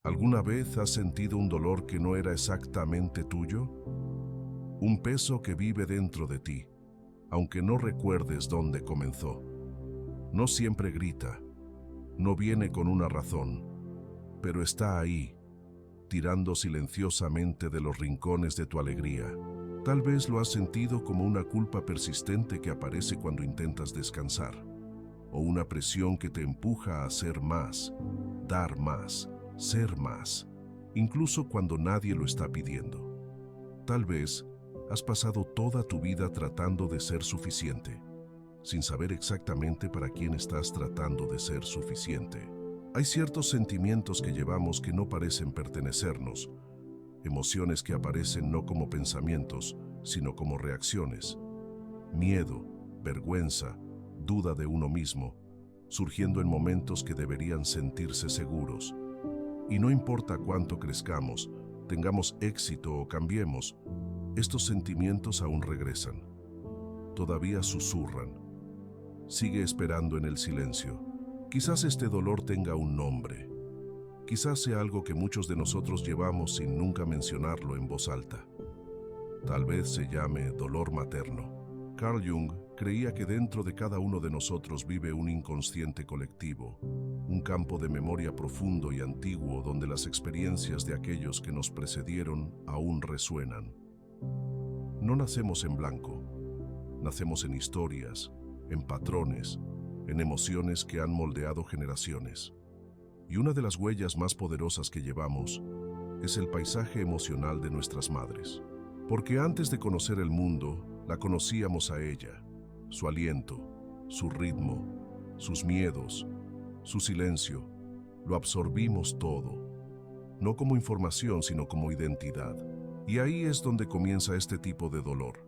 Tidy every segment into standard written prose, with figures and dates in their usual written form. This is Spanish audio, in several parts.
¿Alguna vez has sentido un dolor que no era exactamente tuyo? Un peso que vive dentro de ti, aunque no recuerdes dónde comenzó. No siempre grita, no viene con una razón, pero está ahí, tirando silenciosamente de los rincones de tu alegría. Tal vez lo has sentido como una culpa persistente que aparece cuando intentas descansar, o una presión que te empuja a hacer más, dar más, ser más, incluso cuando nadie lo está pidiendo. Tal vez has pasado toda tu vida tratando de ser suficiente, sin saber exactamente para quién estás tratando de ser suficiente. Hay ciertos sentimientos que llevamos que no parecen pertenecernos, emociones que aparecen no como pensamientos, sino como reacciones. Miedo, vergüenza, duda de uno mismo, surgiendo en momentos que deberían sentirse seguros. Y no importa cuánto crezcamos, tengamos éxito o cambiemos, estos sentimientos aún regresan. Todavía susurran. Sigue esperando en el silencio. Quizás este dolor tenga un nombre. Quizás sea algo que muchos de nosotros llevamos sin nunca mencionarlo en voz alta. Tal vez se llame dolor materno. Carl Jung creía que dentro de cada uno de nosotros vive un inconsciente colectivo, un campo de memoria profundo y antiguo donde las experiencias de aquellos que nos precedieron aún resuenan. No nacemos en blanco, nacemos en historias, en patrones, en emociones que han moldeado generaciones. Y una de las huellas más poderosas que llevamos es el paisaje emocional de nuestras madres. Porque antes de conocer el mundo, la conocíamos a ella, su aliento, su ritmo, sus miedos, su silencio. Lo absorbimos todo, no como información, sino como identidad. Y ahí es donde comienza este tipo de dolor.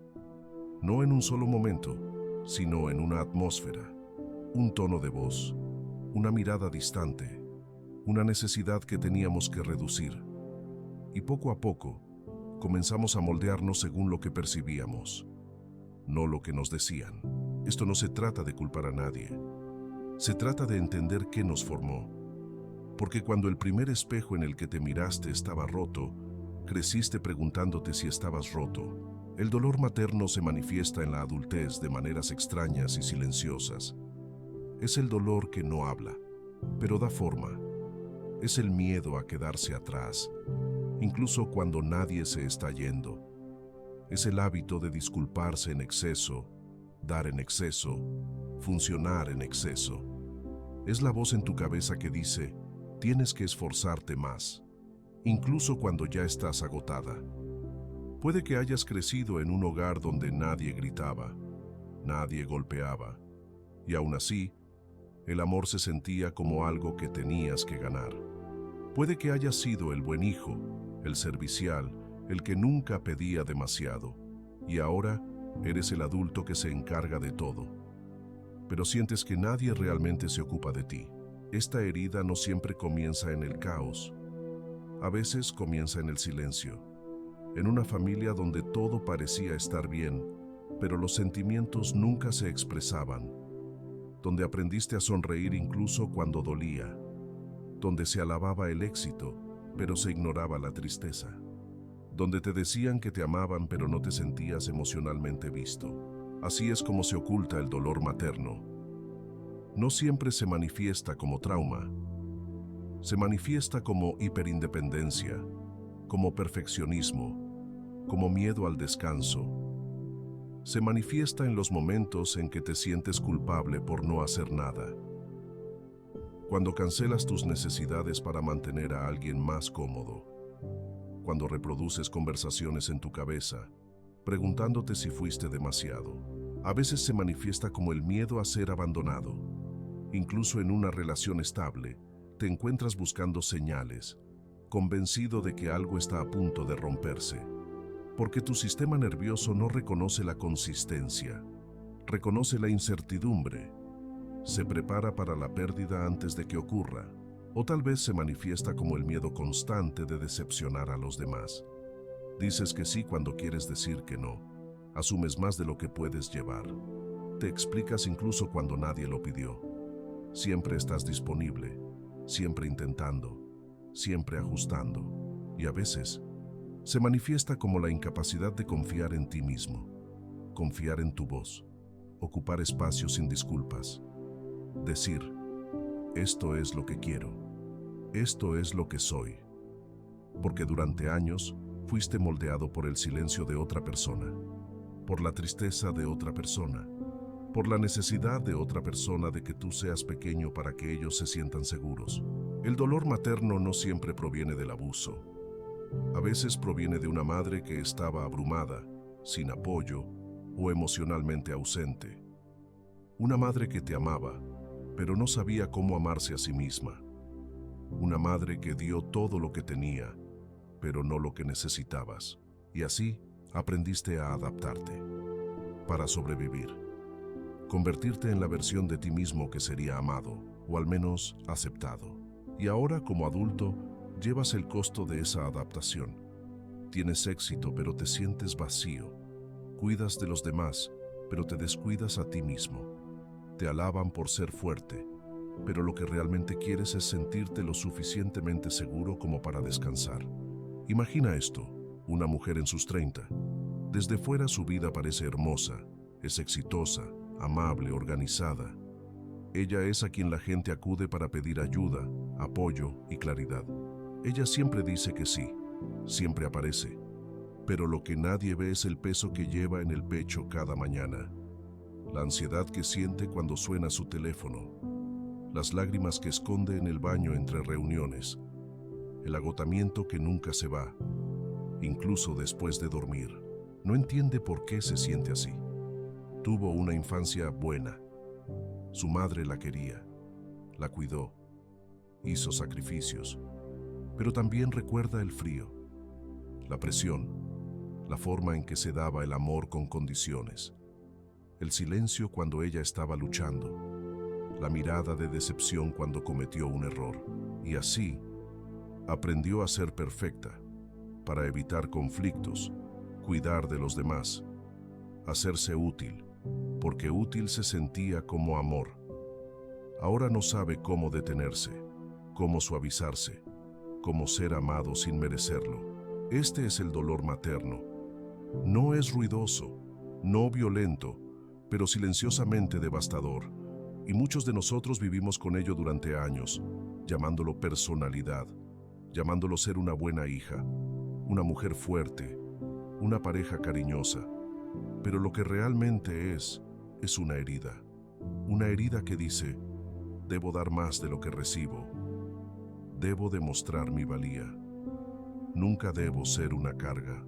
No en un solo momento, sino en una atmósfera, un tono de voz, una mirada distante, una necesidad que teníamos que reducir. Y poco a poco, comenzamos a moldearnos según lo que percibíamos, no lo que nos decían. Esto no se trata de culpar a nadie. Se trata de entender qué nos formó. Porque cuando el primer espejo en el que te miraste estaba roto, creciste preguntándote si estabas roto. El dolor materno se manifiesta en la adultez de maneras extrañas y silenciosas. Es el dolor que no habla, pero da forma. Es el miedo a quedarse atrás, incluso cuando nadie se está yendo. Es el hábito de disculparse en exceso, dar en exceso, funcionar en exceso. Es la voz en tu cabeza que dice, tienes que esforzarte más, incluso cuando ya estás agotada. Puede que hayas crecido en un hogar donde nadie gritaba, nadie golpeaba, y aún así, el amor se sentía como algo que tenías que ganar. Puede que hayas sido el buen hijo, el servicial, el que nunca pedía demasiado, y ahora eres el adulto que se encarga de todo. Pero sientes que nadie realmente se ocupa de ti. Esta herida no siempre comienza en el caos. A veces comienza en el silencio, en una familia donde todo parecía estar bien, pero los sentimientos nunca se expresaban, donde aprendiste a sonreír incluso cuando dolía, donde se alababa el éxito, pero se ignoraba la tristeza, donde te decían que te amaban pero no te sentías emocionalmente visto. Así es como se oculta el dolor materno. No siempre se manifiesta como trauma. Se manifiesta como hiperindependencia, como perfeccionismo, como miedo al descanso. Se manifiesta en los momentos en que te sientes culpable por no hacer nada. Cuando cancelas tus necesidades para mantener a alguien más cómodo. Cuando reproduces conversaciones en tu cabeza, preguntándote si fuiste demasiado. A veces se manifiesta como el miedo a ser abandonado. Incluso en una relación estable, te encuentras buscando señales, convencido de que algo está a punto de romperse. Porque tu sistema nervioso no reconoce la consistencia, reconoce la incertidumbre. Se prepara para la pérdida antes de que ocurra, o tal vez se manifiesta como el miedo constante de decepcionar a los demás. Dices que sí cuando quieres decir que no, asumes más de lo que puedes llevar. Te explicas incluso cuando nadie lo pidió. Siempre estás disponible, siempre intentando, siempre ajustando, y a veces se manifiesta como la incapacidad de confiar en ti mismo, confiar en tu voz, ocupar espacio sin disculpas, decir, esto es lo que quiero, esto es lo que soy, porque durante años fuiste moldeado por el silencio de otra persona, por la tristeza de otra persona, por la necesidad de otra persona de que tú seas pequeño para que ellos se sientan seguros. El dolor materno no siempre proviene del abuso. A veces proviene de una madre que estaba abrumada, sin apoyo o emocionalmente ausente. Una madre que te amaba, pero no sabía cómo amarse a sí misma. Una madre que dio todo lo que tenía, pero no lo que necesitabas. Y así aprendiste a adaptarte para sobrevivir. Convertirte en la versión de ti mismo que sería amado, o al menos aceptado. Y ahora, como adulto, llevas el costo de esa adaptación. Tienes éxito, pero te sientes vacío. Cuidas de los demás, pero te descuidas a ti mismo. Te alaban por ser fuerte, pero lo que realmente quieres es sentirte lo suficientemente seguro como para descansar. Imagina esto, una mujer en sus 30. Desde fuera su vida parece hermosa, es exitosa, amable, organizada. Ella es a quien la gente acude para pedir ayuda, apoyo y claridad. Ella siempre dice que sí, siempre aparece, pero lo que nadie ve es el peso que lleva en el pecho cada mañana, la ansiedad que siente cuando suena su teléfono, las lágrimas que esconde en el baño entre reuniones, el agotamiento que nunca se va, incluso después de dormir. No entiende por qué se siente así. Tuvo una infancia buena. Su madre la quería, la cuidó, hizo sacrificios, pero también recuerda el frío, la presión, la forma en que se daba el amor con condiciones, el silencio cuando ella estaba luchando, la mirada de decepción cuando cometió un error. Y así, aprendió a ser perfecta, para evitar conflictos, cuidar de los demás, hacerse útil, porque útil se sentía como amor. Ahora no sabe cómo detenerse, cómo suavizarse, cómo ser amado sin merecerlo. Este es el dolor materno. No es ruidoso, no violento, pero silenciosamente devastador. Y muchos de nosotros vivimos con ello durante años, llamándolo personalidad, llamándolo ser una buena hija, una mujer fuerte, una pareja cariñosa. Pero lo que realmente es una herida que dice, debo dar más de lo que recibo, debo demostrar mi valía, nunca debo ser una carga.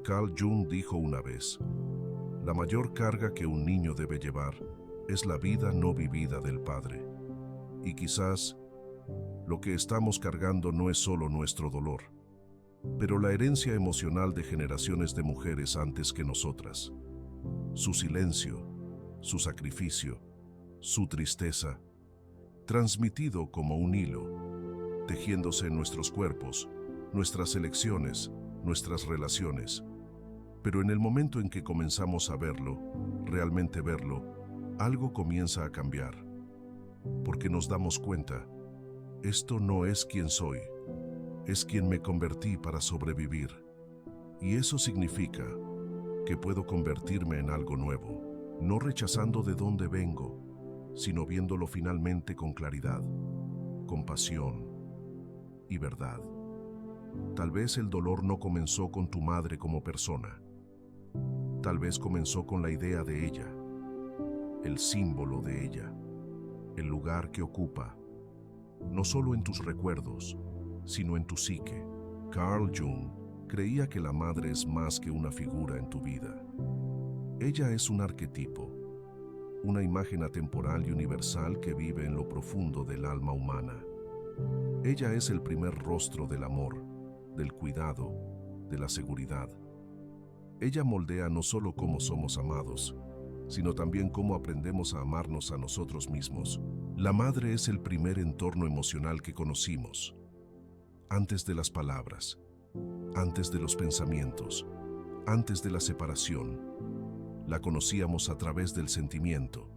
Carl Jung dijo una vez, la mayor carga que un niño debe llevar es la vida no vivida del padre. Y quizás lo que estamos cargando no es solo nuestro dolor, pero la herencia emocional de generaciones de mujeres antes que nosotras. Su silencio, su sacrificio, su tristeza, transmitido como un hilo, tejiéndose en nuestros cuerpos, nuestras elecciones, nuestras relaciones. Pero en el momento en que comenzamos a verlo, realmente verlo, algo comienza a cambiar. Porque nos damos cuenta, esto no es quien soy, es quien me convertí para sobrevivir. Y eso significa que puedo convertirme en algo nuevo, no rechazando de dónde vengo, sino viéndolo finalmente con claridad, compasión y verdad. Tal vez el dolor no comenzó con tu madre como persona. Tal vez comenzó con la idea de ella, el símbolo de ella, el lugar que ocupa, no solo en tus recuerdos, sino en tu psique. Carl Jung creía que la madre es más que una figura en tu vida. Ella es un arquetipo, una imagen atemporal y universal que vive en lo profundo del alma humana. Ella es el primer rostro del amor, del cuidado, de la seguridad. Ella moldea no solo cómo somos amados, sino también cómo aprendemos a amarnos a nosotros mismos. La madre es el primer entorno emocional que conocimos, antes de las palabras, antes de los pensamientos, antes de la separación. La conocíamos a través del sentimiento,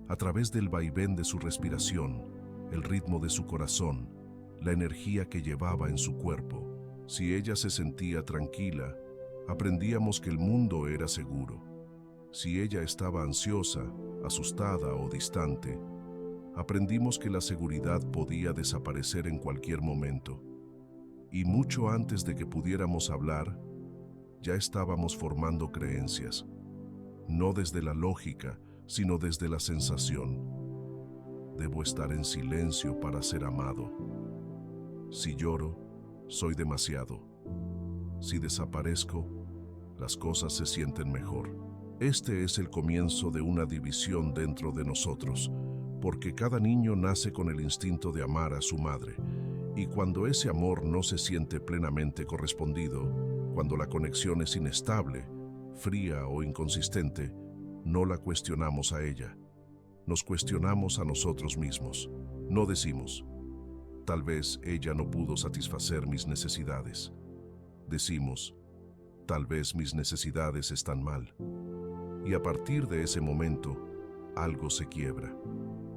a través del vaivén de su respiración, el ritmo de su corazón, la energía que llevaba en su cuerpo. Si ella se sentía tranquila, aprendíamos que el mundo era seguro. Si ella estaba ansiosa, asustada o distante, aprendimos que la seguridad podía desaparecer en cualquier momento. Y mucho antes de que pudiéramos hablar, ya estábamos formando creencias, no desde la lógica, sino desde la sensación. Debo estar en silencio para ser amado. Si lloro, soy demasiado. Si desaparezco, las cosas se sienten mejor. Este es el comienzo de una división dentro de nosotros, porque cada niño nace con el instinto de amar a su madre, y cuando ese amor no se siente plenamente correspondido, cuando la conexión es inestable, fría o inconsistente, no la cuestionamos a ella. Nos cuestionamos a nosotros mismos. No decimos, tal vez ella no pudo satisfacer mis necesidades. Decimos, tal vez mis necesidades están mal. Y a partir de ese momento, algo se quiebra.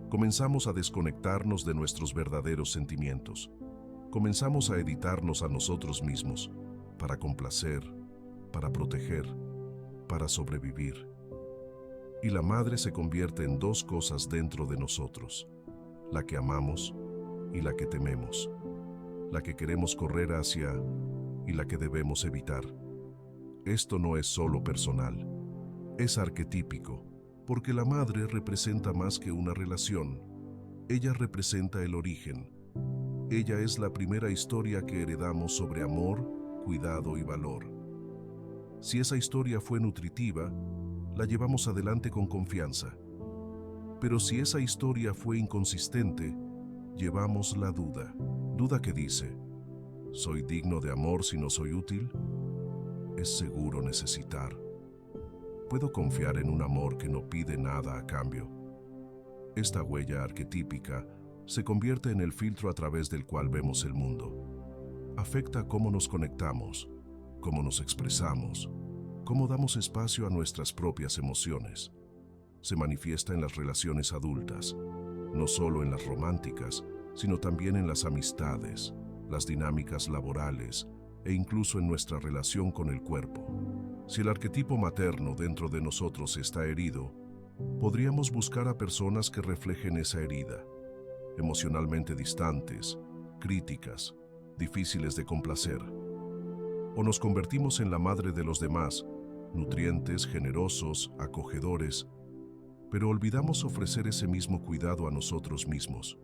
Comenzamos a desconectarnos de nuestros verdaderos sentimientos. Comenzamos a editarnos a nosotros mismos para complacer, para proteger, para sobrevivir. Y la madre se convierte en dos cosas dentro de nosotros: la que amamos y la que tememos, la que queremos correr hacia y la que debemos evitar. Esto no es solo personal, es arquetípico, porque la madre representa más que una relación. Ella representa el origen. Ella es la primera historia que heredamos sobre amor, cuidado y valor. Si esa historia fue nutritiva, la llevamos adelante con confianza. Pero si esa historia fue inconsistente, llevamos la duda. Duda que dice, ¿soy digno de amor si no soy útil? ¿Es seguro necesitar? ¿Puedo confiar en un amor que no pide nada a cambio? Esta huella arquetípica se convierte en el filtro a través del cual vemos el mundo. Afecta cómo nos conectamos, cómo nos expresamos, cómo damos espacio a nuestras propias emociones. Se manifiesta en las relaciones adultas, no solo en las románticas, sino también en las amistades, las dinámicas laborales e incluso en nuestra relación con el cuerpo. Si el arquetipo materno dentro de nosotros está herido, podríamos buscar a personas que reflejen esa herida, emocionalmente distantes, críticas, difíciles de complacer. O nos convertimos en la madre de los demás, nutrientes, generosos, acogedores, pero olvidamos ofrecer ese mismo cuidado a nosotros mismos.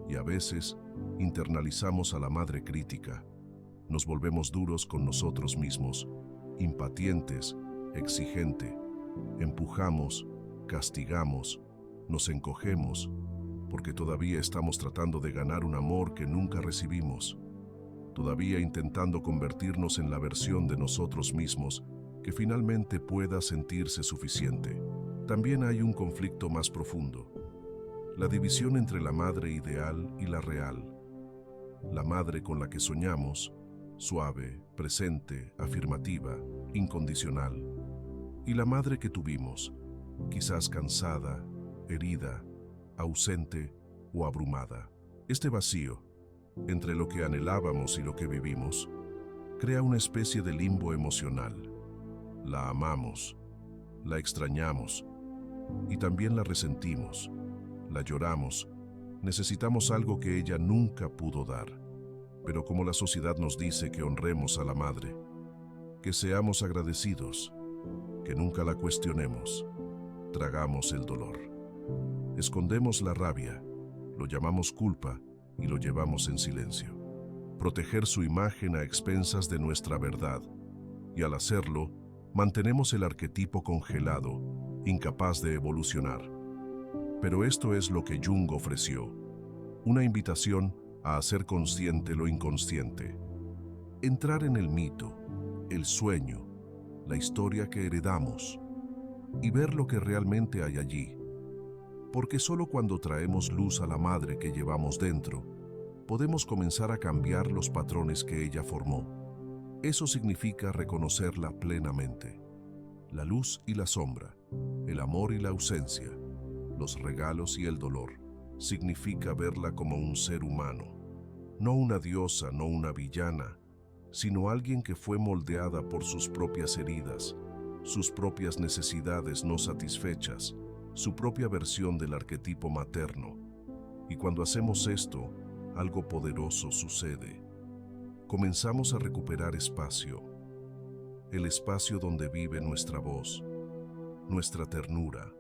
Y a veces internalizamos a la madre crítica. Nos volvemos duros con nosotros mismos, impacientes, exigente. Empujamos, castigamos, nos encogemos, porque todavía estamos tratando de ganar un amor que nunca recibimos. Todavía intentando convertirnos en la versión de nosotros mismos que finalmente pueda sentirse suficiente. También hay un conflicto más profundo: la división entre la madre ideal y la real. La madre con la que soñamos, suave, presente, afirmativa, incondicional. Y la madre que tuvimos, quizás cansada, herida, ausente o abrumada. Este vacío, entre lo que anhelábamos y lo que vivimos, crea una especie de limbo emocional. La amamos, la extrañamos y también la resentimos, la lloramos, necesitamos algo que ella nunca pudo dar. Pero como la sociedad nos dice que honremos a la madre, que seamos agradecidos, que nunca la cuestionemos, tragamos el dolor. Escondemos la rabia, lo llamamos culpa y lo llevamos en silencio. Proteger su imagen a expensas de nuestra verdad, y al hacerlo, mantenemos el arquetipo congelado, incapaz de evolucionar. Pero esto es lo que Jung ofreció, una invitación a hacer consciente lo inconsciente. Entrar en el mito, el sueño, la historia que heredamos, y ver lo que realmente hay allí. Porque solo cuando traemos luz a la madre que llevamos dentro, podemos comenzar a cambiar los patrones que ella formó. Eso significa reconocerla plenamente. La luz y la sombra, el amor y la ausencia, los regalos y el dolor, significa verla como un ser humano. no una diosa, no una villana, sino alguien que fue moldeada por sus propias heridas, sus propias necesidades no satisfechas, su propia versión del arquetipo materno. Y cuando hacemos esto, algo poderoso sucede. Comenzamos a recuperar espacio, el espacio donde vive nuestra voz, nuestra ternura,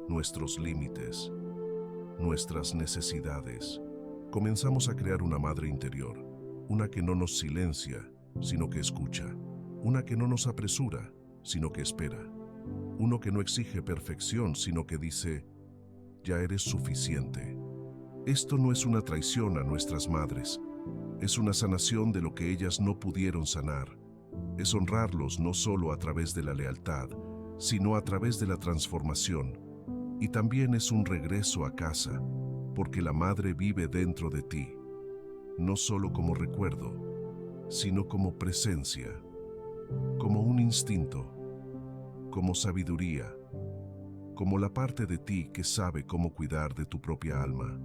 nuestros límites, nuestras necesidades. Comenzamos a crear una madre interior, una que no nos silencia, sino que escucha, una que no nos apresura, sino que espera, uno que no exige perfección, sino que dice, ya eres suficiente. Esto no es una traición a nuestras madres, es una sanación de lo que ellas no pudieron sanar. Es honrarlos no solo a través de la lealtad, sino a través de la transformación. Y también es un regreso a casa, porque la madre vive dentro de ti, no solo como recuerdo, sino como presencia, como un instinto, como sabiduría, como la parte de ti que sabe cómo cuidar de tu propia alma.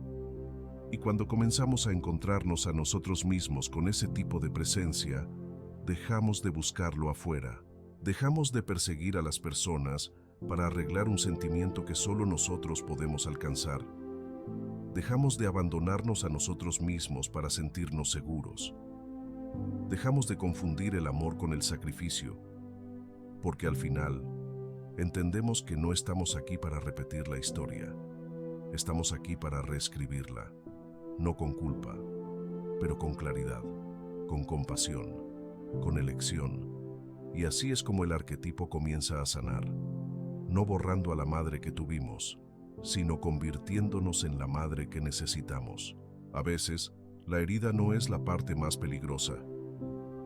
Y cuando comenzamos a encontrarnos a nosotros mismos con ese tipo de presencia, dejamos de buscarlo afuera, dejamos de perseguir a las personas para arreglar un sentimiento que solo nosotros podemos alcanzar. Dejamos de abandonarnos a nosotros mismos para sentirnos seguros. Dejamos de confundir el amor con el sacrificio, porque al final entendemos que no estamos aquí para repetir la historia, estamos aquí para reescribirla, no con culpa, pero con claridad, con compasión, con elección. Y así es como el arquetipo comienza a sanar, no borrando a la madre que tuvimos, sino convirtiéndonos en la madre que necesitamos. A veces, la herida no es la parte más peligrosa.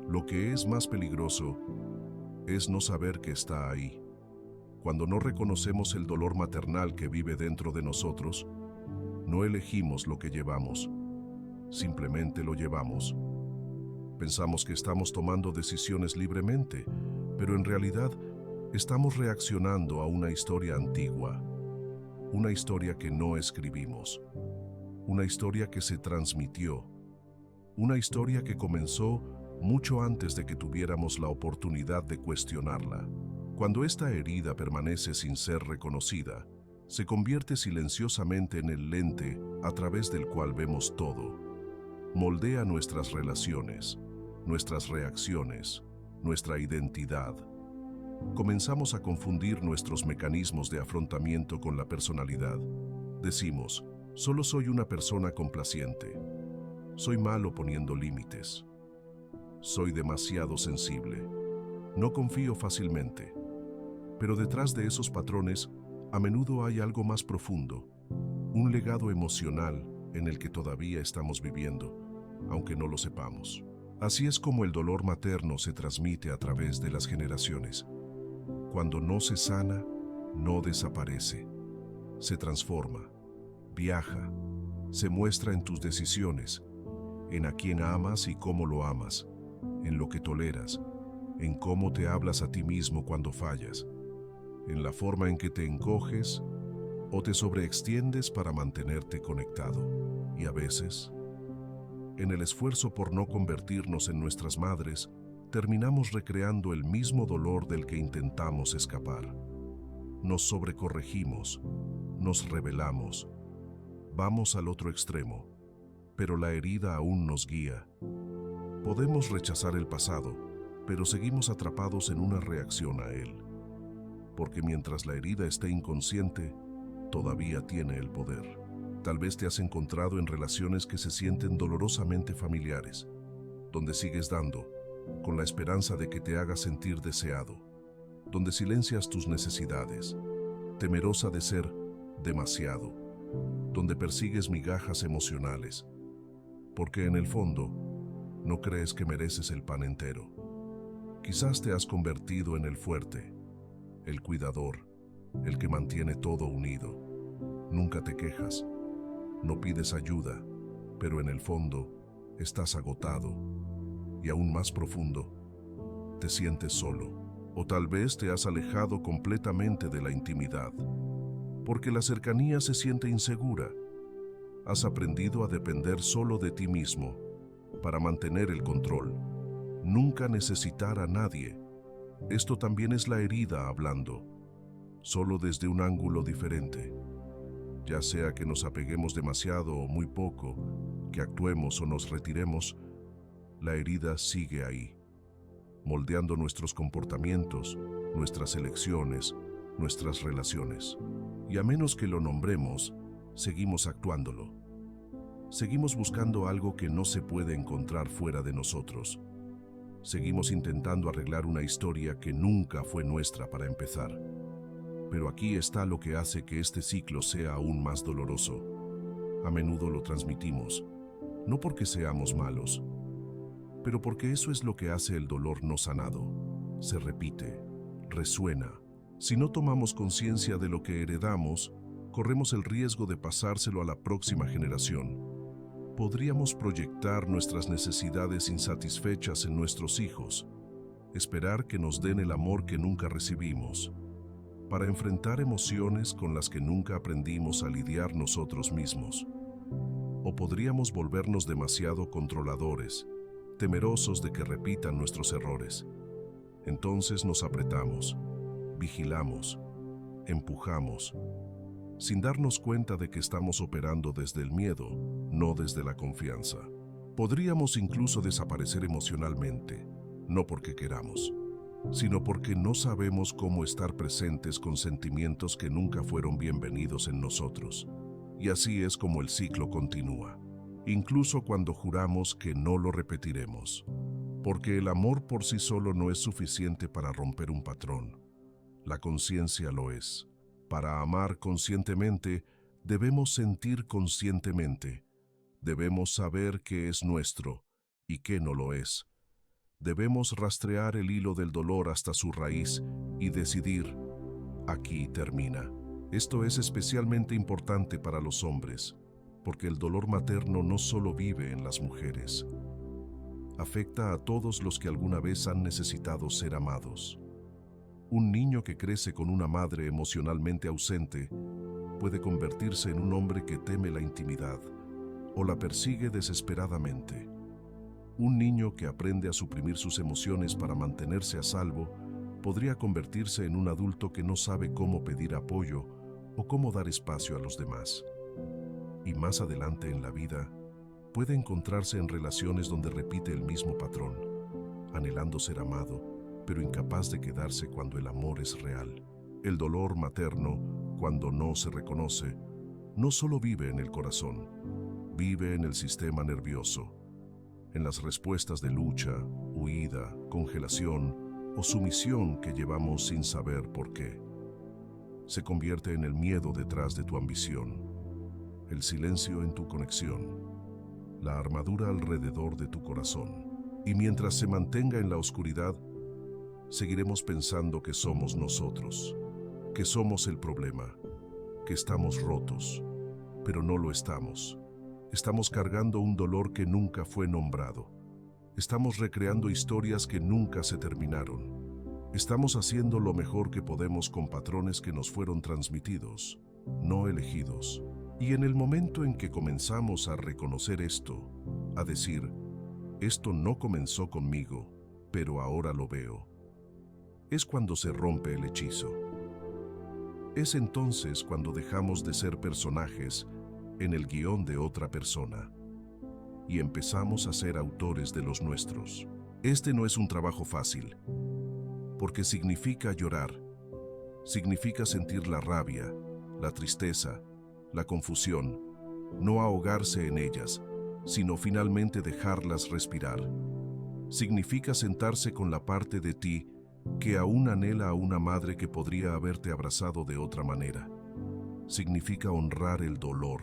Lo que es más peligroso es no saber que está ahí. Cuando no reconocemos el dolor maternal que vive dentro de nosotros, no elegimos lo que llevamos, simplemente lo llevamos. Pensamos que estamos tomando decisiones libremente, pero en realidad estamos reaccionando a una historia antigua, una historia que no escribimos, una historia que se transmitió, una historia que comenzó mucho antes de que tuviéramos la oportunidad de cuestionarla. Cuando esta herida permanece sin ser reconocida, se convierte silenciosamente en el lente a través del cual vemos todo. Moldea nuestras relaciones, nuestras reacciones, nuestra identidad. Comenzamos a confundir nuestros mecanismos de afrontamiento con la personalidad. Decimos, solo soy una persona complaciente. Soy malo poniendo límites. Soy demasiado sensible. No confío fácilmente. Pero detrás de esos patrones, a menudo hay algo más profundo, un legado emocional en el que todavía estamos viviendo, aunque no lo sepamos. Así es como el dolor materno se transmite a través de las generaciones. Cuando no se sana, no desaparece. Se transforma, viaja, se muestra en tus decisiones, en a quién amas y cómo lo amas, en lo que toleras, en cómo te hablas a ti mismo cuando fallas, en la forma en que te encoges o te sobreextiendes para mantenerte conectado. Y a veces, en el esfuerzo por no convertirnos en nuestras madres, terminamos recreando el mismo dolor del que intentamos escapar. Nos sobrecorregimos, nos rebelamos, vamos al otro extremo, pero la herida aún nos guía. Podemos rechazar el pasado, pero seguimos atrapados en una reacción a él. Porque mientras la herida esté inconsciente, todavía tiene el poder. Tal vez te has encontrado en relaciones que se sienten dolorosamente familiares, donde sigues dando, con la esperanza de que te hagas sentir deseado, donde silencias tus necesidades, temerosa de ser demasiado, donde persigues migajas emocionales, porque en el fondo no crees que mereces el pan entero. Quizás te has convertido en el fuerte, el cuidador, el que mantiene todo unido. Nunca te quejas, no pides ayuda, pero en el fondo estás agotado y aún más profundo, te sientes solo. O tal vez te has alejado completamente de la intimidad, porque la cercanía se siente insegura. Has aprendido a depender solo de ti mismo, para mantener el control, nunca necesitar a nadie. Esto también es la herida hablando, solo desde un ángulo diferente. Ya sea que nos apeguemos demasiado o muy poco, que actuemos o nos retiremos, la herida sigue ahí, moldeando nuestros comportamientos, nuestras elecciones, nuestras relaciones. Y a menos que lo nombremos, seguimos actuándolo. Seguimos buscando algo que no se puede encontrar fuera de nosotros. Seguimos intentando arreglar una historia que nunca fue nuestra para empezar. Pero aquí está lo que hace que este ciclo sea aún más doloroso. A menudo lo transmitimos, no porque seamos malos, pero porque eso es lo que hace el dolor no sanado. Se repite, resuena. Si no tomamos conciencia de lo que heredamos, corremos el riesgo de pasárselo a la próxima generación. Podríamos proyectar nuestras necesidades insatisfechas en nuestros hijos, esperar que nos den el amor que nunca recibimos, para enfrentar emociones con las que nunca aprendimos a lidiar nosotros mismos. O podríamos volvernos demasiado controladores, temerosos de que repitan nuestros errores. Entonces nos apretamos, vigilamos, empujamos, sin darnos cuenta de que estamos operando desde el miedo, no desde la confianza. Podríamos incluso desaparecer emocionalmente, no porque queramos, sino porque no sabemos cómo estar presentes con sentimientos que nunca fueron bienvenidos en nosotros. Y así es como el ciclo continúa, incluso cuando juramos que no lo repetiremos. Porque el amor por sí solo no es suficiente para romper un patrón. La conciencia lo es. Para amar conscientemente, debemos sentir conscientemente. Debemos saber qué es nuestro y qué no lo es. Debemos rastrear el hilo del dolor hasta su raíz y decidir, aquí termina. Esto es especialmente importante para los hombres, porque el dolor materno no solo vive en las mujeres. Afecta a todos los que alguna vez han necesitado ser amados. Un niño que crece con una madre emocionalmente ausente puede convertirse en un hombre que teme la intimidad o la persigue desesperadamente. Un niño que aprende a suprimir sus emociones para mantenerse a salvo podría convertirse en un adulto que no sabe cómo pedir apoyo o cómo dar espacio a los demás. Y más adelante en la vida, puede encontrarse en relaciones donde repite el mismo patrón, anhelando ser amado, pero incapaz de quedarse cuando el amor es real. El dolor materno, cuando no se reconoce, no solo vive en el corazón, vive en el sistema nervioso, en las respuestas de lucha, huida, congelación o sumisión que llevamos sin saber por qué. Se convierte en el miedo detrás de tu ambición, el silencio en tu conexión, la armadura alrededor de tu corazón. Y mientras se mantenga en la oscuridad, seguiremos pensando que somos nosotros, que somos el problema, que estamos rotos, pero no lo estamos. Estamos cargando un dolor que nunca fue nombrado. Estamos recreando historias que nunca se terminaron. Estamos haciendo lo mejor que podemos con patrones que nos fueron transmitidos, no elegidos. Y en el momento en que comenzamos a reconocer esto, a decir, esto no comenzó conmigo, pero ahora lo veo, es cuando se rompe el hechizo. Es entonces cuando dejamos de ser personajes en el guión de otra persona y empezamos a ser autores de los nuestros. Este no es un trabajo fácil, porque significa llorar, significa sentir la rabia, la tristeza, la confusión, no ahogarse en ellas, sino finalmente dejarlas respirar. Significa sentarse con la parte de ti que aún anhela a una madre que podría haberte abrazado de otra manera. Significa honrar el dolor,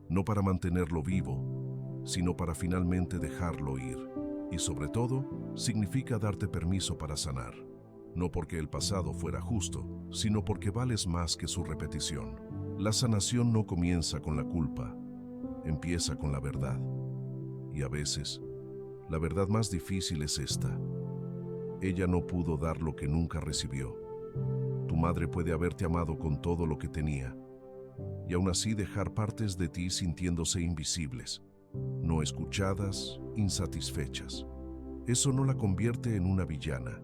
no para mantenerlo vivo, sino para finalmente dejarlo ir. Y sobre todo, significa darte permiso para sanar, no porque el pasado fuera justo, sino porque vales más que su repetición. La sanación no comienza con la culpa, empieza con la verdad. Y a veces, la verdad más difícil es esta. Ella no pudo dar lo que nunca recibió. Tu madre puede haberte amado con todo lo que tenía, y aún así dejar partes de ti sintiéndose invisibles, no escuchadas insatisfechas. Eso no la convierte en una villana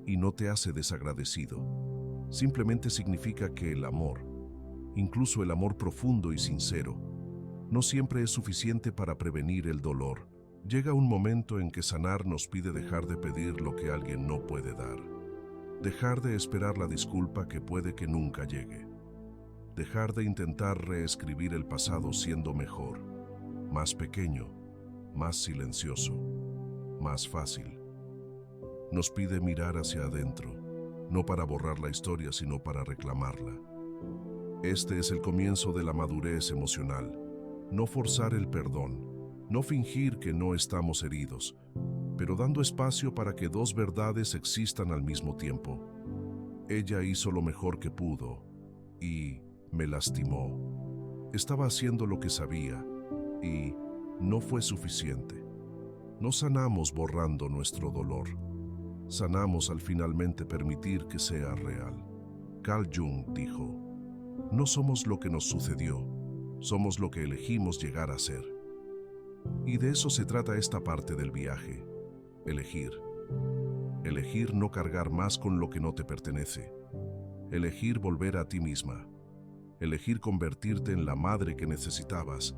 y no te hace desagradecido. Simplemente significa que el amor, incluso el amor profundo y sincero, no siempre es suficiente para prevenir el dolor. Llega un momento en que sanar nos pide dejar de pedir lo que alguien no puede dar. Dejar de esperar la disculpa que puede que nunca llegue. Dejar de intentar reescribir el pasado siendo mejor, más pequeño, más silencioso, más fácil. Nos pide mirar hacia adentro, no para borrar la historia, sino para reclamarla. Este es el comienzo de la madurez emocional. No forzar el perdón, no fingir que no estamos heridos, pero dando espacio para que dos verdades existan al mismo tiempo. Ella hizo lo mejor que pudo y me lastimó. Estaba haciendo lo que sabía y no fue suficiente. No sanamos borrando nuestro dolor. Sanamos al finalmente permitir que sea real. Carl Jung dijo: no somos lo que nos sucedió, somos lo que elegimos llegar a ser. Y de eso se trata esta parte del viaje. Elegir. Elegir no cargar más con lo que no te pertenece. Elegir volver a ti misma. Elegir convertirte en la madre que necesitabas,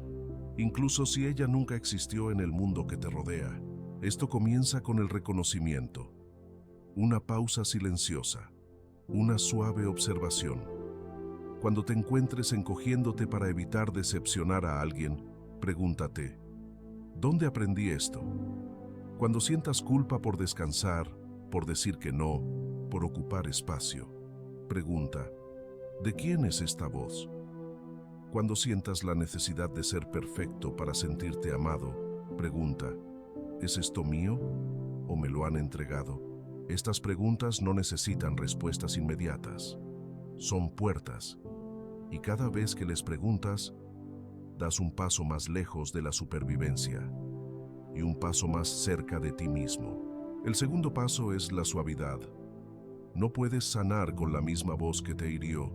incluso si ella nunca existió en el mundo que te rodea. Esto comienza con el reconocimiento. Una pausa silenciosa. Una suave observación. Cuando te encuentres encogiéndote para evitar decepcionar a alguien, pregúntate: ¿dónde aprendí esto? Cuando sientas culpa por descansar, por decir que no, por ocupar espacio, pregunta: ¿de quién es esta voz? Cuando sientas la necesidad de ser perfecto para sentirte amado, pregunta: ¿es esto mío o me lo han entregado? Estas preguntas no necesitan respuestas inmediatas. Son puertas. Y cada vez que les preguntas, das un paso más lejos de la supervivencia y un paso más cerca de ti mismo. El segundo paso es la suavidad. No puedes sanar con la misma voz que te hirió.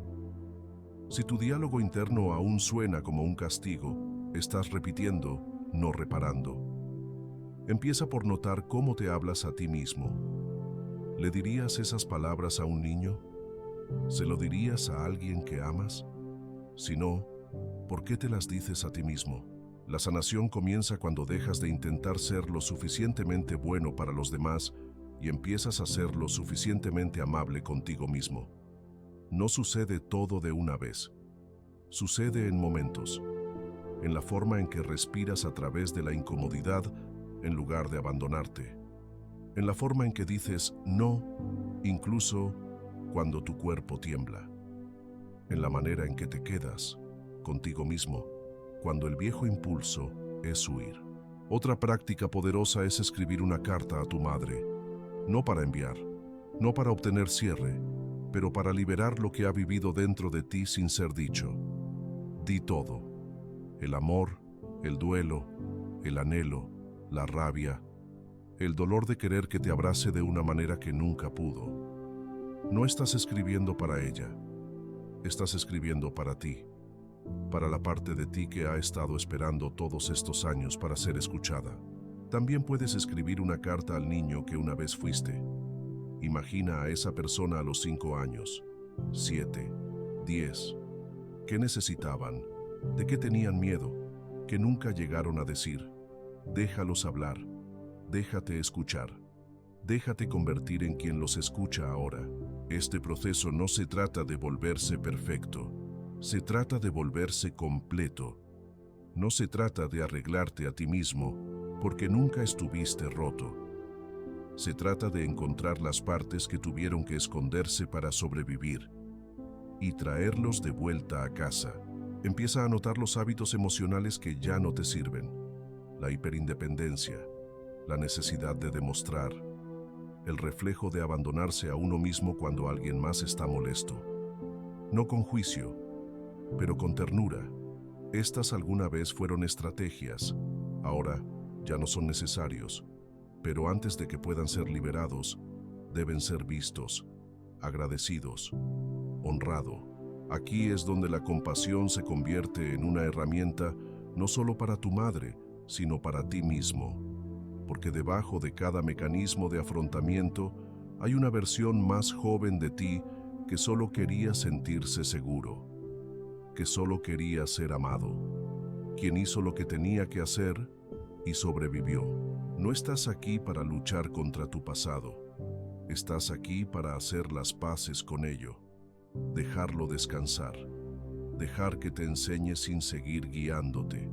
Si tu diálogo interno aún suena como un castigo, estás repitiendo, no reparando. Empieza por notar cómo te hablas a ti mismo. ¿Le dirías esas palabras a un niño? ¿Se lo dirías a alguien que amas? Si no, ¿por qué te las dices a ti mismo? La sanación comienza cuando dejas de intentar ser lo suficientemente bueno para los demás y empiezas a ser lo suficientemente amable contigo mismo. No sucede todo de una vez. Sucede en momentos, en la forma en que respiras a través de la incomodidad en lugar de abandonarte, en la forma en que dices no, incluso cuando tu cuerpo tiembla, en la manera en que te quedas contigo mismo cuando el viejo impulso es huir. Otra práctica poderosa es escribir una carta a tu madre, no para enviar, no para obtener cierre, pero para liberar lo que ha vivido dentro de ti sin ser dicho. Di todo: el amor, el duelo, el anhelo, la rabia, el dolor de querer que te abrace de una manera que nunca pudo. No estás escribiendo para ella, estás escribiendo para ti, para la parte de ti que ha estado esperando todos estos años para ser escuchada. También puedes escribir una carta al niño que una vez fuiste. Imagina a esa persona a los 5 años, 7, 10. ¿Qué necesitaban? ¿De qué tenían miedo? Que nunca llegaron a decir. Déjalos hablar. Déjate escuchar. Déjate convertir en quien los escucha ahora. Este proceso no se trata de volverse perfecto. Se trata de volverse completo. No se trata de arreglarte a ti mismo, porque nunca estuviste roto. Se trata de encontrar las partes que tuvieron que esconderse para sobrevivir y traerlos de vuelta a casa. Empieza a notar los hábitos emocionales que ya no te sirven. La hiperindependencia, la necesidad de demostrar, el reflejo de abandonarse a uno mismo cuando alguien más está molesto. No con juicio, pero con ternura. Estas alguna vez fueron estrategias, ahora ya no son necesarios. Pero antes de que puedan ser liberados, deben ser vistos, agradecidos, honrado. Aquí es donde la compasión se convierte en una herramienta no solo para tu madre, sino para ti mismo. porque debajo de cada mecanismo de afrontamiento hay una versión más joven de ti que solo quería sentirse seguro, que solo quería ser amado, quien hizo lo que tenía que hacer y sobrevivió. No estás aquí para luchar contra tu pasado, estás aquí para hacer las paces con ello, dejarlo descansar, dejar que te enseñe sin seguir guiándote.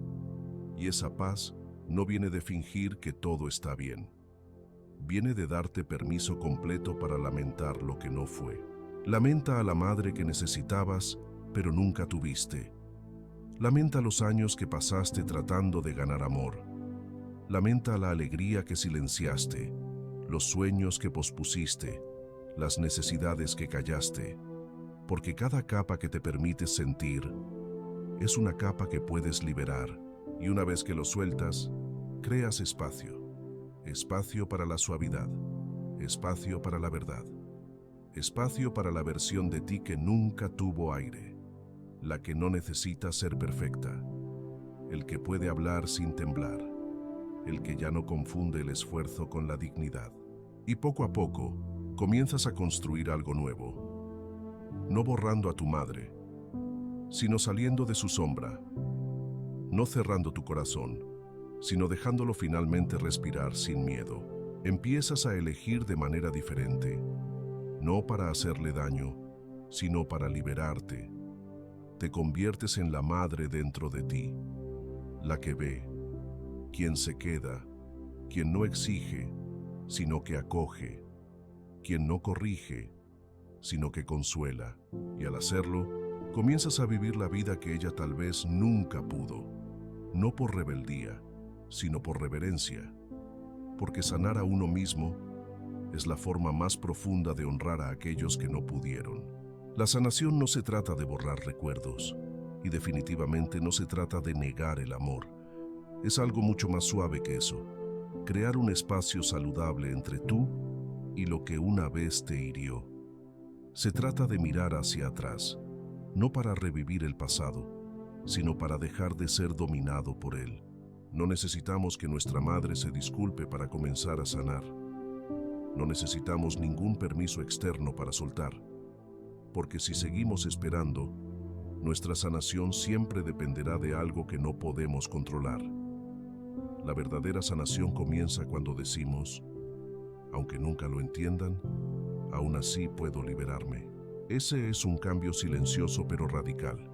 Y esa paz no viene de fingir que todo está bien. Viene de darte permiso completo para lamentar lo que no fue. Lamenta a la madre que necesitabas, pero nunca tuviste. Lamenta los años que pasaste tratando de ganar amor. Lamenta la alegría que silenciaste, los sueños que pospusiste, las necesidades que callaste, porque cada capa que te permites sentir es una capa que puedes liberar, y una vez que lo sueltas, creas espacio. Espacio para la suavidad, espacio para la verdad, espacio para la versión de ti que nunca tuvo aire, la que no necesita ser perfecta, el que puede hablar sin temblar, el que ya no confunde el esfuerzo con la dignidad. Y poco a poco, comienzas a construir algo nuevo, no borrando a tu madre, sino saliendo de su sombra, no cerrando tu corazón, sino dejándolo finalmente respirar sin miedo. Empiezas a elegir de manera diferente, no para hacerle daño, sino para liberarte. Te conviertes en la madre dentro de ti, la que ve, quien se queda, quien no exige, sino que acoge, quien no corrige, sino que consuela. Y al hacerlo, comienzas a vivir la vida que ella tal vez nunca pudo, no por rebeldía, sino por reverencia, porque sanar a uno mismo es la forma más profunda de honrar a aquellos que no pudieron. La sanación no se trata de borrar recuerdos, y definitivamente no se trata de negar el amor. Es algo mucho más suave que eso. Crear un espacio saludable entre tú y lo que una vez te hirió. Se trata de mirar hacia atrás, no para revivir el pasado, sino para dejar de ser dominado por él. No necesitamos que nuestra madre se disculpe para comenzar a sanar. No necesitamos ningún permiso externo para soltar, porque si seguimos esperando, nuestra sanación siempre dependerá de algo que no podemos controlar. La verdadera sanación comienza cuando decimos, aunque nunca lo entiendan, aún así puedo liberarme. Ese es un cambio silencioso pero radical,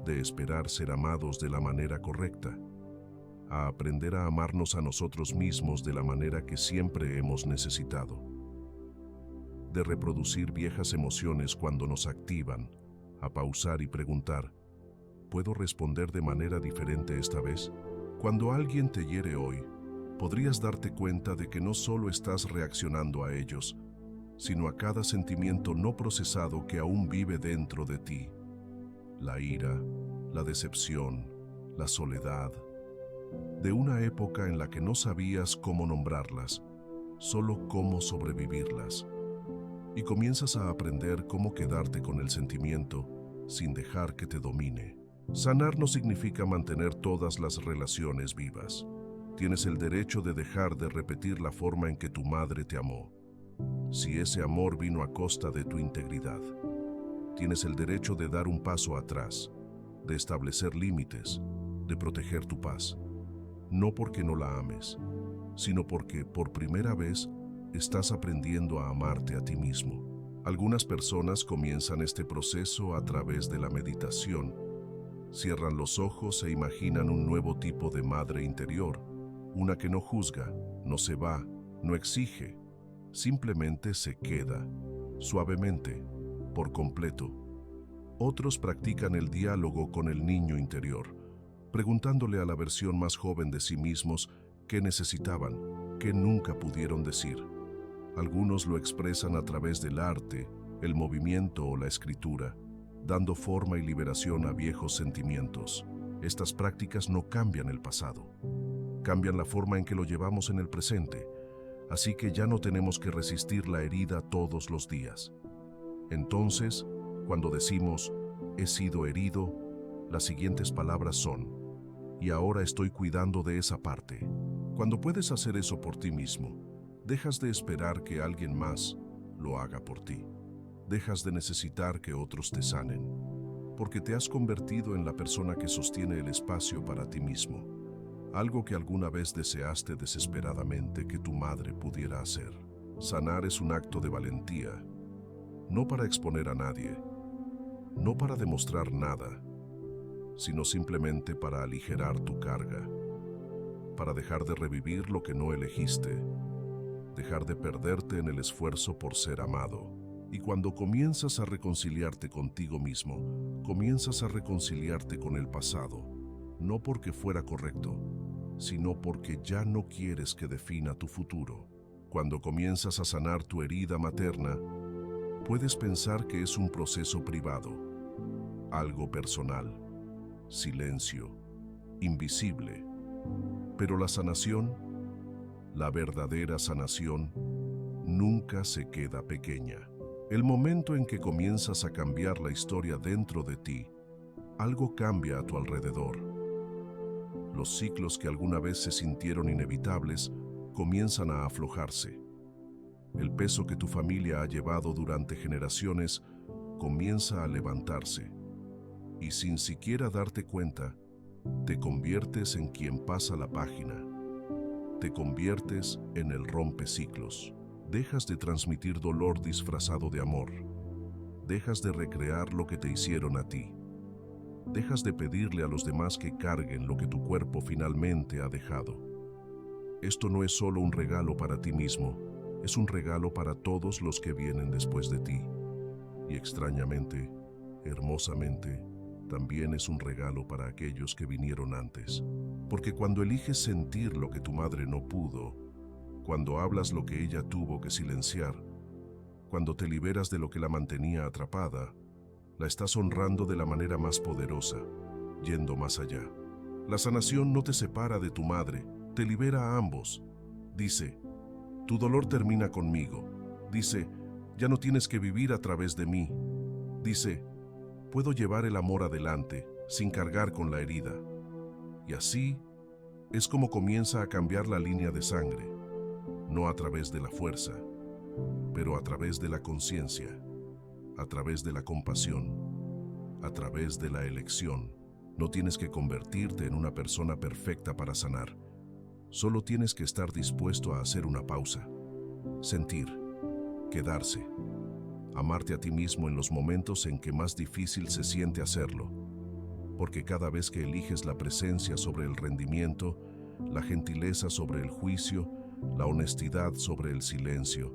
de esperar ser amados de la manera correcta, a aprender a amarnos a nosotros mismos de la manera que siempre hemos necesitado, de reproducir viejas emociones cuando nos activan, a pausar y preguntar, ¿puedo responder de manera diferente esta vez? Cuando alguien te hiere hoy, podrías darte cuenta de que no solo estás reaccionando a ellos, sino a cada sentimiento no procesado que aún vive dentro de ti. La ira, la decepción, la soledad, de una época en la que no sabías cómo nombrarlas, solo cómo sobrevivirlas. Y comienzas a aprender cómo quedarte con el sentimiento sin dejar que te domine. Sanar no significa mantener todas las relaciones vivas. Tienes el derecho de dejar de repetir la forma en que tu madre te amó, si ese amor vino a costa de tu integridad. Tienes el derecho de dar un paso atrás, de establecer límites, de proteger tu paz. No porque no la ames, sino porque por primera vez estás aprendiendo a amarte a ti mismo. Algunas personas comienzan este proceso a través de la meditación. Cierran los ojos e imaginan un nuevo tipo de madre interior, una que no juzga, no se va, no exige, simplemente se queda, suavemente, por completo. Otros practican el diálogo con el niño interior, preguntándole a la versión más joven de sí mismos qué necesitaban, qué nunca pudieron decir. Algunos lo expresan a través del arte, el movimiento o la escritura, dando forma y liberación a viejos sentimientos. Estas prácticas no cambian el pasado, cambian la forma en que lo llevamos en el presente, así que ya no tenemos que resistir la herida todos los días. Entonces, cuando decimos, he sido herido, las siguientes palabras son, y ahora estoy cuidando de esa parte. Cuando puedes hacer eso por ti mismo, dejas de esperar que alguien más lo haga por ti. Dejas de necesitar que otros te sanen, porque te has convertido en la persona que sostiene el espacio para ti mismo, algo que alguna vez deseaste desesperadamente que tu madre pudiera hacer. Sanar es un acto de valentía, no para exponer a nadie, no para demostrar nada, sino simplemente para aligerar tu carga, para dejar de revivir lo que no elegiste, dejar de perderte en el esfuerzo por ser amado. Y cuando comienzas a reconciliarte contigo mismo, comienzas a reconciliarte con el pasado, no porque fuera correcto, sino porque ya no quieres que defina tu futuro. Cuando comienzas a sanar tu herida materna, puedes pensar que es un proceso privado, algo personal, silencio, invisible. Pero la sanación, la verdadera sanación, nunca se queda pequeña. El momento en que comienzas a cambiar la historia dentro de ti, algo cambia a tu alrededor. Los ciclos que alguna vez se sintieron inevitables comienzan a aflojarse. El peso que tu familia ha llevado durante generaciones comienza a levantarse. Y sin siquiera darte cuenta, te conviertes en quien pasa la página. Te conviertes en el rompeciclos. Dejas de transmitir dolor disfrazado de amor. Dejas de recrear lo que te hicieron a ti. Dejas de pedirle a los demás que carguen lo que tu cuerpo finalmente ha dejado. Esto no es solo un regalo para ti mismo, es un regalo para todos los que vienen después de ti. Y extrañamente, hermosamente, también es un regalo para aquellos que vinieron antes. Porque cuando eliges sentir lo que tu madre no pudo, cuando hablas lo que ella tuvo que silenciar, cuando te liberas de lo que la mantenía atrapada, la estás honrando de la manera más poderosa, yendo más allá. La sanación no te separa de tu madre, te libera a ambos. Dice, tu dolor termina conmigo. Dice, ya no tienes que vivir a través de mí. Dice, puedo llevar el amor adelante, sin cargar con la herida. Y así es como comienza a cambiar la línea de sangre. No a través de la fuerza, pero a través de la conciencia, a través de la compasión, a través de la elección. No tienes que convertirte en una persona perfecta para sanar. Solo tienes que estar dispuesto a hacer una pausa, sentir, quedarse, amarte a ti mismo en los momentos en que más difícil se siente hacerlo. Porque cada vez que eliges la presencia sobre el rendimiento, la gentileza sobre el juicio, la honestidad sobre el silencio,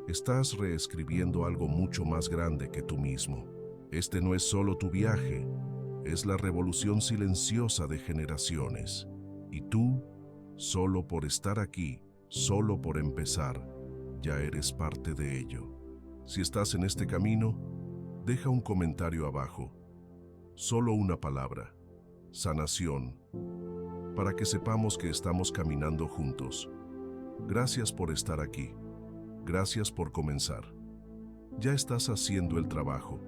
estás reescribiendo algo mucho más grande que tú mismo. Este no es solo tu viaje, es la revolución silenciosa de generaciones. Y tú, solo por estar aquí, solo por empezar, ya eres parte de ello. Si estás en este camino, deja un comentario abajo. Solo una palabra, sanación, para que sepamos que estamos caminando juntos. Gracias por estar aquí. Gracias por comenzar. Ya estás haciendo el trabajo.